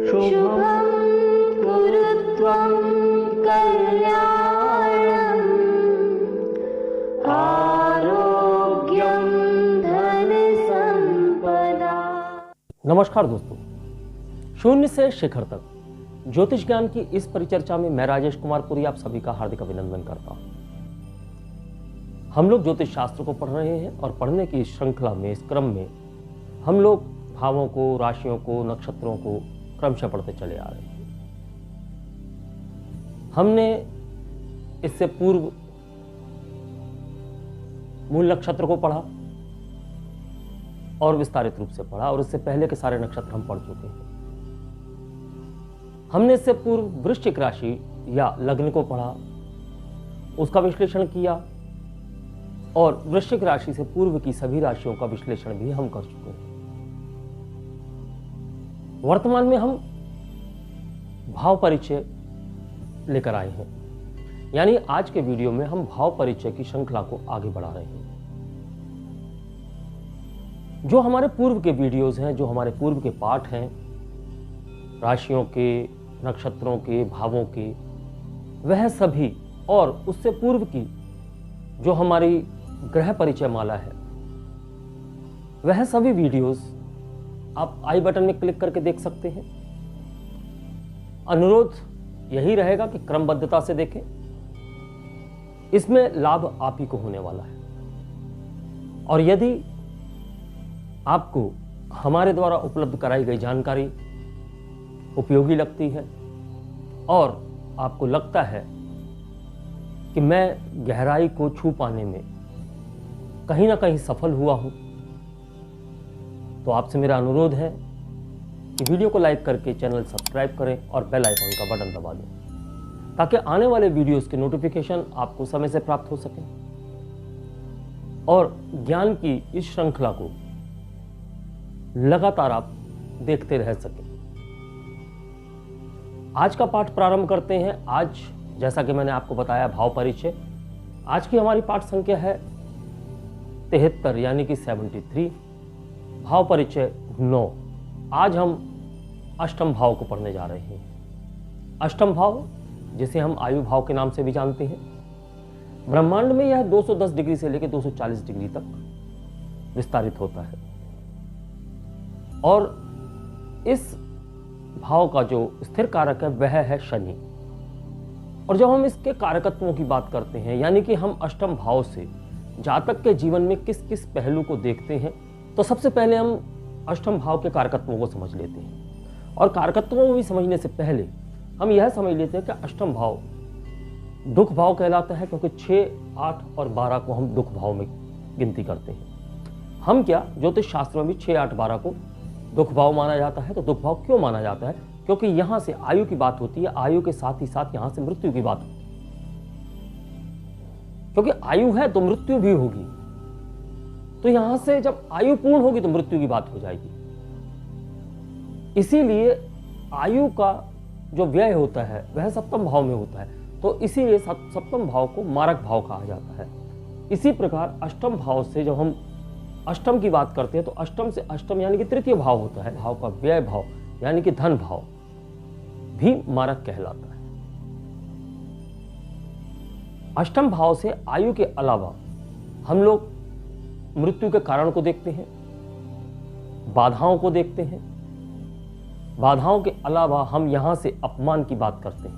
शुभं कुरु त्वं कल्याणम् आरोग्यं धनसंपदा। नमस्कार दोस्तों, शून्य से शिखर तक ज्योतिष ज्ञान की इस परिचर्चा में मैं राजेश कुमार पुरी आप सभी का हार्दिक अभिनंदन करता हूं। हम लोग ज्योतिष शास्त्र को पढ़ रहे हैं और पढ़ने की इस श्रृंखला में, इस क्रम में हम लोग भावों को, राशियों को, नक्षत्रों को क्रमशः पढ़ते चले आ रहे हैं। हमने इससे पूर्व मूल नक्षत्र को पढ़ा और विस्तारित रूप से पढ़ा, और इससे पहले के सारे नक्षत्र हम पढ़ चुके हैं। हमने इससे पूर्व वृश्चिक राशि या लग्न को पढ़ा, उसका विश्लेषण किया, और वृश्चिक राशि से पूर्व की सभी राशियों का विश्लेषण भी हम कर चुके हैं। वर्तमान में हम भाव परिचय लेकर आए हैं, यानी आज के वीडियो में हम भाव परिचय की श्रृंखला को आगे बढ़ा रहे हैं। जो हमारे पूर्व के वीडियोस हैं, जो हमारे पूर्व के पाठ हैं, राशियों के, नक्षत्रों के, भावों के, वह सभी, और उससे पूर्व की जो हमारी ग्रह परिचय माला है, वह सभी वीडियोस आप आई बटन में क्लिक करके देख सकते हैं। अनुरोध यही रहेगा कि क्रमबद्धता से देखें, इसमें लाभ आप ही को होने वाला है। और यदि आपको हमारे द्वारा उपलब्ध कराई गई जानकारी उपयोगी लगती है और आपको लगता है कि मैं गहराई को छू पाने में कहीं ना कहीं सफल हुआ हूं, तो आपसे मेरा अनुरोध है कि वीडियो को लाइक करके चैनल सब्सक्राइब करें और बेल आइकन का बटन दबा दें, ताकि आने वाले वीडियोस के नोटिफिकेशन आपको समय से प्राप्त हो सके और ज्ञान की इस श्रृंखला को लगातार आप देखते रह सकें। आज का पाठ प्रारंभ करते हैं। आज, जैसा कि मैंने आपको बताया, भाव परिचय। आज की हमारी पाठ संख्या है 73, यानी कि 73, भाव परिचय 9। आज हम अष्टम भाव को पढ़ने जा रहे हैं। अष्टम भाव, जिसे हम आयु भाव के नाम से भी जानते हैं, ब्रह्मांड में यह 210 डिग्री से लेकर 240 डिग्री तक विस्तारित होता है, और इस भाव का जो स्थिर कारक है वह है शनि। और जब हम इसके कारकत्वों की बात करते हैं, यानी कि हम अष्टम भाव से जातक के जीवन में किस किस पहलू को देखते हैं, तो सबसे पहले हम अष्टम भाव के कारकत्वों को समझ लेते हैं। और कारकत्वों को भी समझने से पहले हम यह समझ लेते हैं कि अष्टम भाव दुख भाव कहलाता है, क्योंकि 6, 8 और 12 को हम दुख भाव में गिनती करते हैं। हम क्या, ज्योतिष शास्त्र में भी 6, 8, 12 को दुख भाव माना जाता है। तो दुख भाव क्यों माना जाता है? क्योंकि यहां से आयु की बात होती है, आयु के साथ ही साथ यहां से मृत्यु की बात होती है। क्योंकि आयु है तो मृत्यु भी होगी, तो यहां से जब आयु पूर्ण होगी तो मृत्यु की बात हो जाएगी। इसीलिए आयु का जो व्यय होता है वह सप्तम भाव में होता है, तो इसीलिए सप्तम भाव को मारक भाव कहा जाता है। इसी प्रकार अष्टम भाव से जब हम अष्टम की बात करते हैं, तो अष्टम से अष्टम यानी कि तृतीय भाव होता है। भाव का व्यय भाव यानी कि धन भाव भी मारक कहलाता है। अष्टम भाव से आयु के अलावा हम लोग मृत्यु के कारण को देखते हैं, बाधाओं को देखते हैं। बाधाओं के अलावा हम यहां से अपमान की बात करते हैं,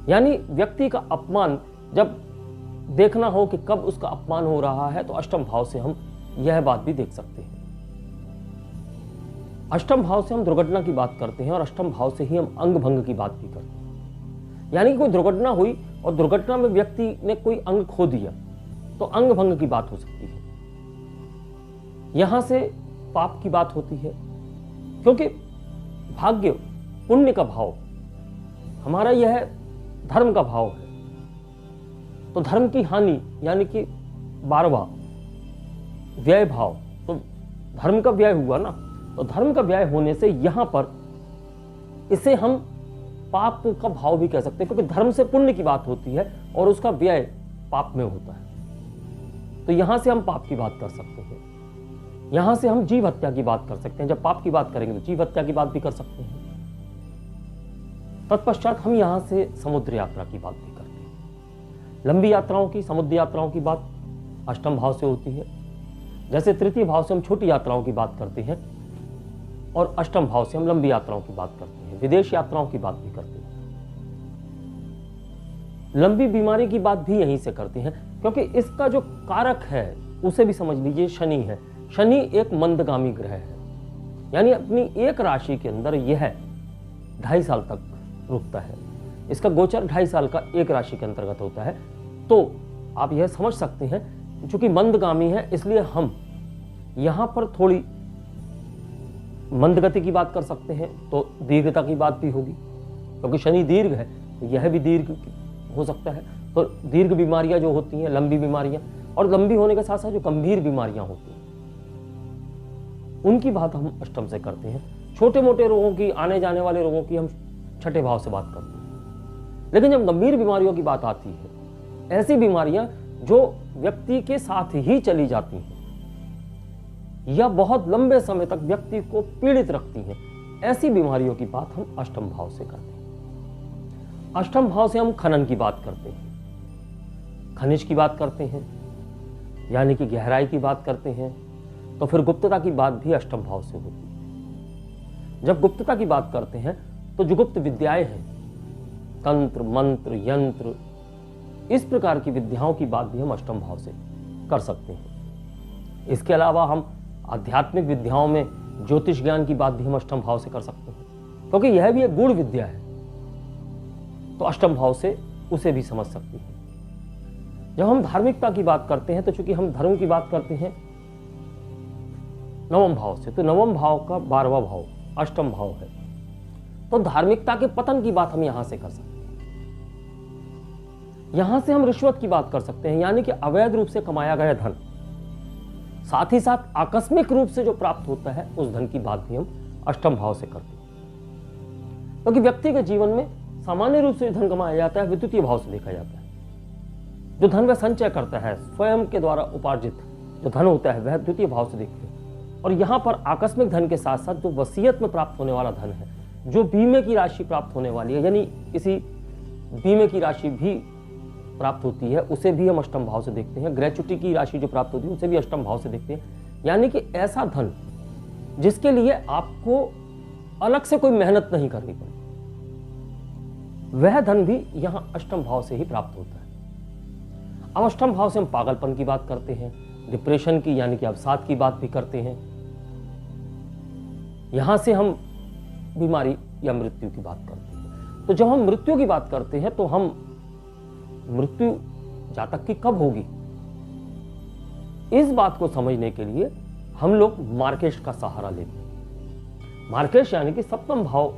यानी व्यक्ति का अपमान जब देखना हो कि कब उसका अपमान हो रहा है, तो अष्टम भाव से हम यह बात भी देख सकते हैं। अष्टम भाव से हम दुर्घटना की बात करते हैं, और अष्टम भाव से ही हम अंग भंग की बात भी करते हैं। यानी कि कोई दुर्घटना हुई और दुर्घटना में व्यक्ति ने कोई अंग खो दिया, तो अंग भंग की बात हो सकती है। यहां से पाप की बात होती है, क्योंकि भाग्य, पुण्य का भाव हमारा यह धर्म का भाव है। तो धर्म की हानि यानी कि 12वां व्यय भाव, तो धर्म का व्यय हुआ ना, तो धर्म का व्यय होने से यहां पर इसे हम पाप का भाव भी कह सकते हैं, क्योंकि धर्म से पुण्य की बात होती है और उसका व्यय पाप में होता है। तो यहां से हम पाप की बात कर सकते हैं, यहां से हम जीव हत्या की बात कर सकते हैं। जब पाप की बात करेंगे तो जीव हत्या की बात भी कर सकते हैं। तत्पश्चात हम यहाँ से समुद्र यात्रा की बात भी करते हैं। लंबी यात्राओं की, समुद्र यात्राओं की बात अष्टम भाव से होती है। जैसे तृतीय भाव से हम छोटी यात्राओं की बात करते हैं और अष्टम भाव से हम लंबी यात्राओं की बात करते हैं, विदेश यात्राओं की बात भी करते हैं। लंबी बीमारी की बात भी यहीं से करते हैं, क्योंकि इसका जो कारक है उसे भी समझ लीजिए, शनि है। शनि एक मंदगामी ग्रह है, यानी अपनी एक राशि के अंदर यह 2.5 साल तक रुकता है। इसका गोचर 2.5 साल का एक राशि के अंतर्गत होता है। तो आप यह समझ सकते हैं, चूंकि मंदगामी है इसलिए हम यहां पर थोड़ी मंदगति की बात कर सकते हैं, तो दीर्घता की बात भी होगी, क्योंकि शनि दीर्घ है तो यह भी दीर्घ हो सकता है। तो दीर्घ बीमारियां जो होती हैं, लंबी बीमारियां, और लंबी होने के साथ साथ जो गंभीर बीमारियां होती हैं उनकी बात हम अष्टम से करते हैं। छोटे मोटे रोगों की, आने जाने वाले रोगों की हम छठे भाव से बात करते हैं। लेकिन जब गंभीर बीमारियों की बात आती है, ऐसी बीमारियां जो व्यक्ति के साथ ही चली जाती हैं या बहुत लंबे समय तक व्यक्ति को पीड़ित रखती हैं, ऐसी बीमारियों की बात हम अष्टम भाव से करते हैं। अष्टम भाव से हम खनन की बात करते हैं, खनिज की बात करते हैं, यानी कि गहराई की बात करते हैं। तो फिर गुप्तता की बात भी अष्टम भाव से होती है। जब गुप्तता की बात करते हैं तो जो गुप्त विद्याएं हैं, तंत्र, मंत्र, यंत्र, इस प्रकार की विद्याओं की बात भी हम अष्टम भाव से कर सकते हैं। इसके अलावा हम आध्यात्मिक विद्याओं में ज्योतिष ज्ञान की बात भी हम अष्टम भाव से कर सकते हैं, क्योंकि यह भी एक गूढ़ विद्या है, तो अष्टम भाव से उसे भी समझ सकते हैं। जब हम धार्मिकता की बात करते हैं, तो चूंकि हम धर्म की बात करते हैं नवम भाव से, तो नवम भाव का 12वां भाव अष्टम भाव है, तो धार्मिकता के पतन की बात हम यहां से कर सकते हैं। यहां से हम रिश्वत की बात कर सकते हैं, यानी कि अवैध रूप से कमाया गया धन, साथ ही साथ आकस्मिक रूप से जो प्राप्त होता है उस धन की बात भी हम अष्टम भाव से करते हैं। क्योंकि व्यक्ति के जीवन में सामान्य रूप से धन कमाया जाता है विद्युतीय भाव से देखा जाता है। जो धन वह संचय करता है, स्वयं के द्वारा उपार्जित जो धन होता है वह द्वितीय भाव से देखते हैं। और यहाँ पर आकस्मिक धन के साथ साथ जो वसीयत में प्राप्त होने वाला धन है, जो बीमे की राशि प्राप्त होने वाली है, यानी किसी बीमे की राशि भी प्राप्त होती है, उसे भी हम अष्टम भाव से देखते हैं। ग्रेचुटी की राशि जो प्राप्त होती है उसे भी अष्टम भाव से देखते हैं। यानी कि ऐसा धन जिसके लिए आपको अलग से कोई मेहनत नहीं करनी पड़े, वह धन भी यहां अष्टम भाव से ही प्राप्त होता है। अब अष्टम भाव से हम पागलपन की बात करते हैं, डिप्रेशन की यानी कि अवसाद की बात भी करते हैं। यहां से हम बीमारी या मृत्यु की बात करते हैं। तो जब हम मृत्यु की बात करते हैं तो हम मृत्यु जातक की कब होगी, इस बात को समझने के लिए हम लोग मार्केश का सहारा लेते हैं। मार्केश यानी कि सप्तम भाव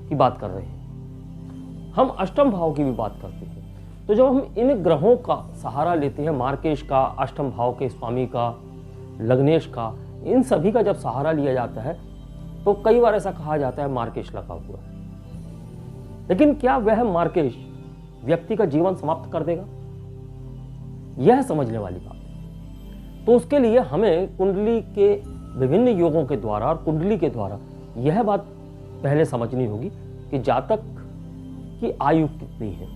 की बात कर रहे हैं, हम अष्टम भाव की भी बात करते हैं। तो जब हम इन ग्रहों का सहारा लेते हैं, मार्केश का, अष्टम भाव के स्वामी का, लग्नेश का, इन सभी का जब सहारा लिया जाता है तो कई बार ऐसा कहा जाता है मार्केश लगा हुआ है। लेकिन क्या वह मार्केश व्यक्ति का जीवन समाप्त कर देगा, यह समझने वाली बात है। तो उसके लिए हमें कुंडली के विभिन्न योगों के द्वारा और कुंडली के द्वारा यह बात पहले समझनी होगी कि जातक की आयु कितनी है।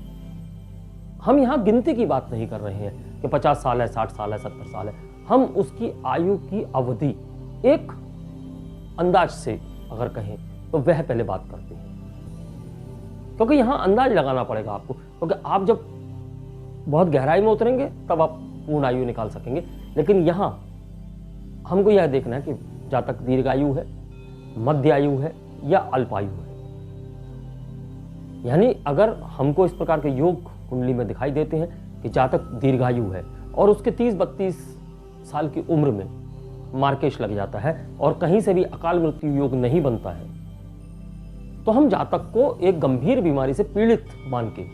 हम यहां गिनती की बात नहीं कर रहे हैं कि 50 साल है, 60 साल है, 70 साल है। हम उसकी आयु की अवधि एक अंदाज से अगर कहें तो वह पहले बात करते हैं, क्योंकि यहां अंदाज लगाना पड़ेगा आपको। क्योंकि आप जब बहुत गहराई में उतरेंगे तब आप पूर्ण आयु निकाल सकेंगे। लेकिन यहां हमको यह देखना है कि जातक दीर्घायु है, मध्य आयु है या अल्पायु है। यानी अगर हमको इस प्रकार के योग कुंडली में दिखाई देते हैं कि जातक दीर्घायु है और उसके 30-32 साल की उम्र में मार्केश लग जाता है और कहीं से भी अकाल मृत्यु योग नहीं बनता है, तो हम जातक को एक गंभीर बीमारी से पीड़ित मान के,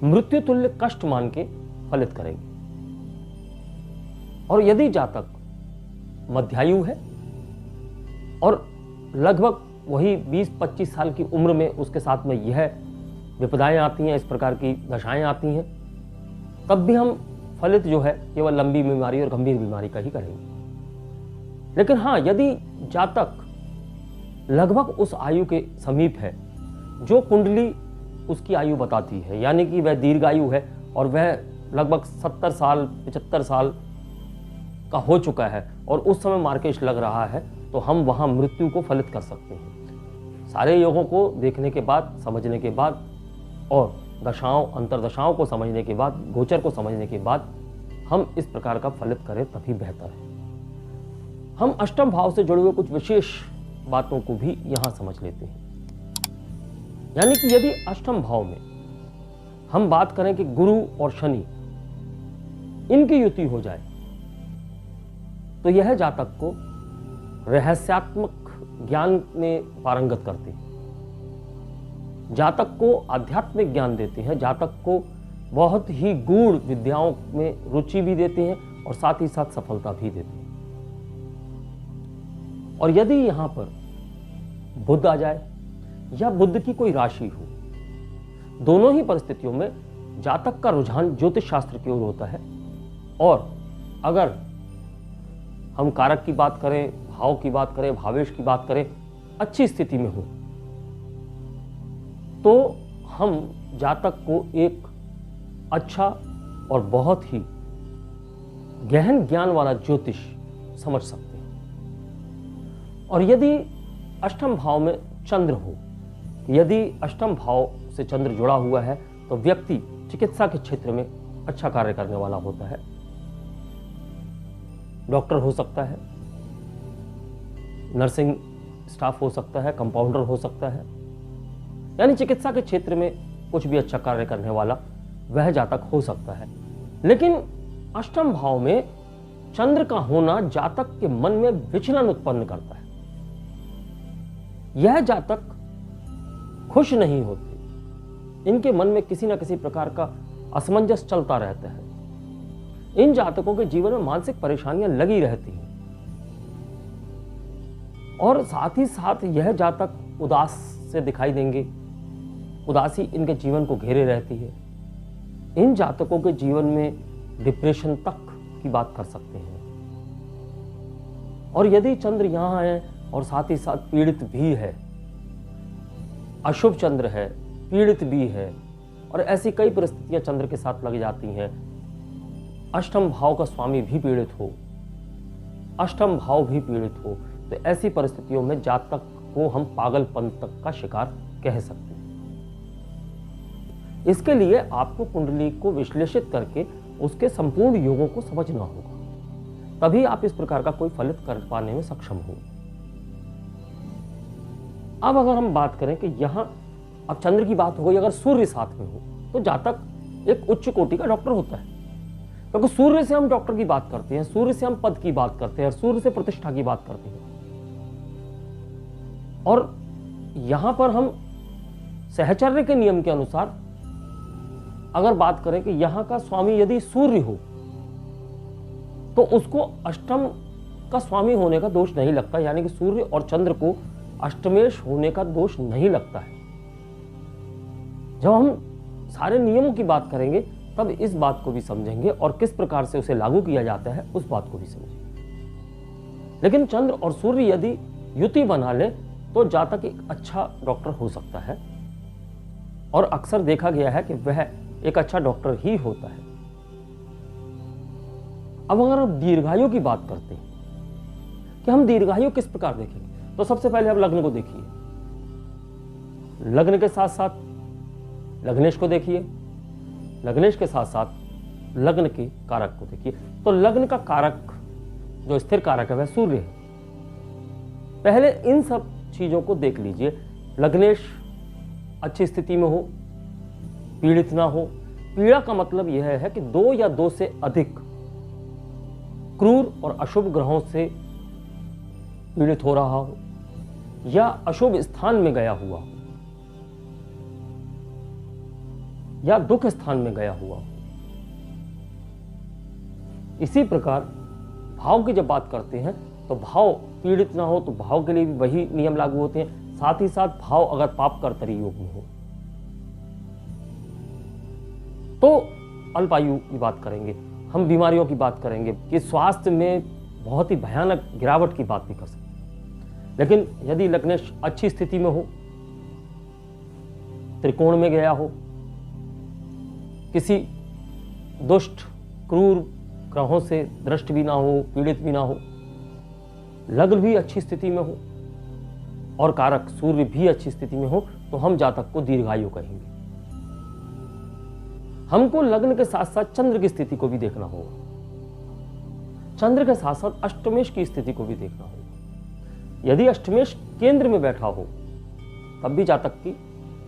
मृत्यु तुल्य कष्ट मान के फलित करेंगे। और यदि जातक मध्यायु है और लगभग वही 20-25 साल की उम्र में उसके साथ में यह विपदाएं आती हैं, इस प्रकार की दशाएं आती हैं, तब भी हम फलित जो है केवल लंबी बीमारी और गंभीर बीमारी का ही करेंगे। लेकिन हाँ, यदि जातक लगभग उस आयु के समीप है जो कुंडली उसकी आयु बताती है, यानी कि वह दीर्घायु है और वह लगभग 70 साल 75 साल का हो चुका है और उस समय मार्केश लग रहा है, तो हम वहाँ मृत्यु को फलित कर सकते हैं। सारे योगों को देखने के बाद, समझने के बाद और दशाओं अंतरदशाओं को समझने के बाद, गोचर को समझने के बाद हम इस प्रकार का फलित करें तभी बेहतर है। हम अष्टम भाव से जुड़े हुए कुछ विशेष बातों को भी यहां समझ लेते हैं। यानी कि यदि अष्टम भाव में हम बात करें कि गुरु और शनि इनकी युति हो जाए तो यह जातक को रहस्यात्मक ज्ञान में पारंगत करते हैं, जातक को आध्यात्मिक ज्ञान देते हैं, जातक को बहुत ही गूढ़ विद्याओं में रुचि भी देते हैं और साथ ही साथ सफलता भी देते हैं। और यदि यहां पर बुध आ जाए या बुध की कोई राशि हो, दोनों ही परिस्थितियों में जातक का रुझान ज्योतिष शास्त्र की ओर होता है। और अगर हम कारक की बात करें, भाव की बात करें, भावेश की बात करें, अच्छी स्थिति में हो तो हम जातक को एक अच्छा और बहुत ही गहन ज्ञान वाला ज्योतिष समझ सकते हैं। और यदि अष्टम भाव में चंद्र हो, यदि अष्टम भाव से चंद्र जुड़ा हुआ है तो व्यक्ति चिकित्सा के क्षेत्र में अच्छा कार्य करने वाला होता है। डॉक्टर हो सकता है, नर्सिंग स्टाफ हो सकता है, कंपाउंडर हो सकता है, यानी चिकित्सा के क्षेत्र में कुछ भी अच्छा कार्य करने वाला वह जातक हो सकता है। लेकिन अष्टम भाव में चंद्र का होना जातक के मन में विचलन उत्पन्न करता है। यह जातक खुश नहीं होते, इनके मन में किसी न किसी प्रकार का असमंजस चलता रहता है। इन जातकों के जीवन में मानसिक परेशानियां लगी रहती हैं और साथ ही साथ यह जातक उदास से दिखाई देंगे, उदासी इनके जीवन को घेरे रहती है। इन जातकों के जीवन में डिप्रेशन तक की बात कर सकते हैं। और यदि चंद्र यहां है और साथ ही साथ पीड़ित भी है, अशुभ चंद्र है, पीड़ित भी है और ऐसी कई परिस्थितियां चंद्र के साथ लग जाती हैं, अष्टम भाव का स्वामी भी पीड़ित हो, अष्टम भाव भी पीड़ित हो, तो ऐसी परिस्थितियों में जातक को हम पागलपन तक का शिकार कह सकते हैं। इसके लिए आपको कुंडली को विश्लेषित करके उसके संपूर्ण योगों को समझना होगा, तभी आप इस प्रकार का कोई फलित कर पाने में सक्षम हो। अब अगर हम बात करें कि यहां अब चंद्र की बात हो गई, अगर सूर्य साथ में हो तो जातक एक उच्च कोटि का डॉक्टर होता है, क्योंकि सूर्य से हम डॉक्टर की बात करते हैं, सूर्य से हम पद की बात करते हैं, सूर्य से प्रतिष्ठा की बात करते हैं। और यहां पर हम सहचर्य के नियम के अनुसार अगर बात करें कि यहां का स्वामी यदि सूर्य हो तो उसको अष्टम का स्वामी होने का दोष नहीं लगता, यानी कि सूर्य और चंद्र को अष्टमेश होने का दोष नहीं लगता है। जब हम सारे नियमों की बात करेंगे तब इस बात को भी समझेंगे और किस प्रकार से उसे लागू किया जाता है उस बात को भी समझेंगे। लेकिन चंद्र और सूर्य यदि युति बना ले तो जातक एक अच्छा डॉक्टर हो सकता है और अक्सर देखा गया है कि वह एक अच्छा डॉक्टर ही होता है। अब अगर हम दीर्घायु की बात करते हैं कि हम दीर्घायु किस प्रकार देखेंगे, तो सबसे पहले आप लग्न को देखिए, लग्न के साथ साथ लग्नेश को देखिए, लग्नेश के साथ साथ लग्न के कारक को देखिए। तो लग्न का कारक जो स्थिर कारक है वह सूर्य है। पहले इन सब चीजों को देख लीजिए। लग्नेश अच्छी स्थिति में हो, पीड़ित ना हो। पीड़ा का मतलब यह है कि दो या दो से अधिक क्रूर और अशुभ ग्रहों से पीड़ित हो रहा हो या अशुभ स्थान में गया हुआ हो या दुख स्थान में गया हुआ हो। इसी प्रकार भाव की जब बात करते हैं तो भाव पीड़ित ना हो तो भाव के लिए भी वही नियम लागू होते हैं। साथ ही साथ भाव अगर पाप कर्तरी योग में हो तो अल्पायु की बात करेंगे, हम बीमारियों की बात करेंगे कि स्वास्थ्य में बहुत ही भयानक गिरावट की बात भी कर सकते हैं। लेकिन यदि लग्नेश अच्छी स्थिति में हो त्रिकोण में गया हो, किसी दुष्ट क्रूर ग्रहों से दृष्ट भी ना हो, पीड़ित भी ना हो, लग्न भी अच्छी स्थिति में हो और कारक सूर्य भी अच्छी स्थिति में हो, तो हम जातक को दीर्घायु कहेंगे। हमको लग्न के साथ साथ चंद्र की स्थिति को भी देखना होगा, चंद्र के साथ साथ अष्टमेश की स्थिति को भी देखना होगा। यदि अष्टमेश केंद्र में बैठा हो तब भी जातक की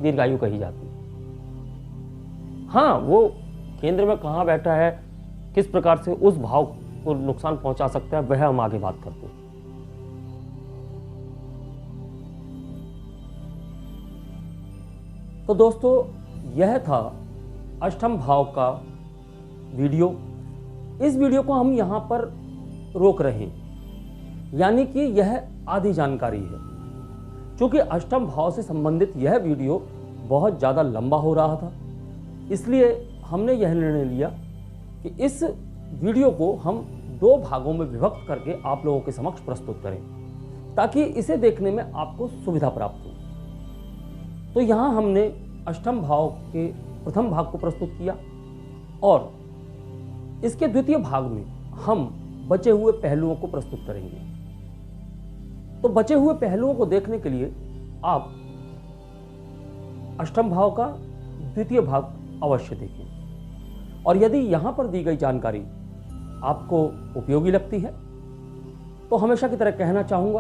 दीर्घायु कही जाती है। हाँ, वो केंद्र में कहां बैठा है, किस प्रकार से उस भाव को नुकसान पहुंचा सकता है, वह हम आगे बात करते हैं। तो दोस्तों, यह था अष्टम भाव का वीडियो। इस वीडियो को हम यहां पर रोक रहे हैं, यानी कि यह आधी जानकारी है। क्योंकि अष्टम भाव से संबंधित यह वीडियो बहुत ज़्यादा लंबा हो रहा था, इसलिए हमने यह निर्णय लिया कि इस वीडियो को हम 2 भागों में विभक्त करके आप लोगों के समक्ष प्रस्तुत करें, ताकि इसे देखने में आपको सुविधा प्राप्त हो। तो यहाँ हमने अष्टम भाव के प्रथम भाग को प्रस्तुत किया और इसके द्वितीय भाग में हम बचे हुए पहलुओं को प्रस्तुत करेंगे। तो बचे हुए पहलुओं को देखने के लिए आप अष्टम भाव का द्वितीय भाग अवश्य देखें। और यदि यहां पर दी गई जानकारी आपको उपयोगी लगती है तो हमेशा की तरह कहना चाहूंगा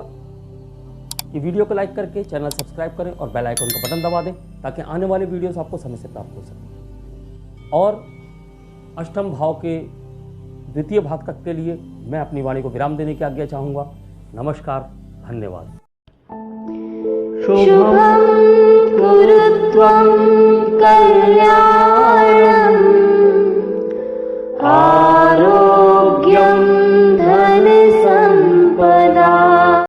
कि वीडियो को लाइक करके चैनल सब्सक्राइब करें और बेल आइकन का बटन दबा दें, ताकि आने वाले वीडियोस आपको समय से प्राप्त हो सके। और अष्टम भाव के द्वितीय भाग तक के लिए मैं अपनी वाणी को विराम देने की आज्ञा चाहूंगा। नमस्कार, धन्यवाद। शुभं कुरु त्वं कल्याणम्।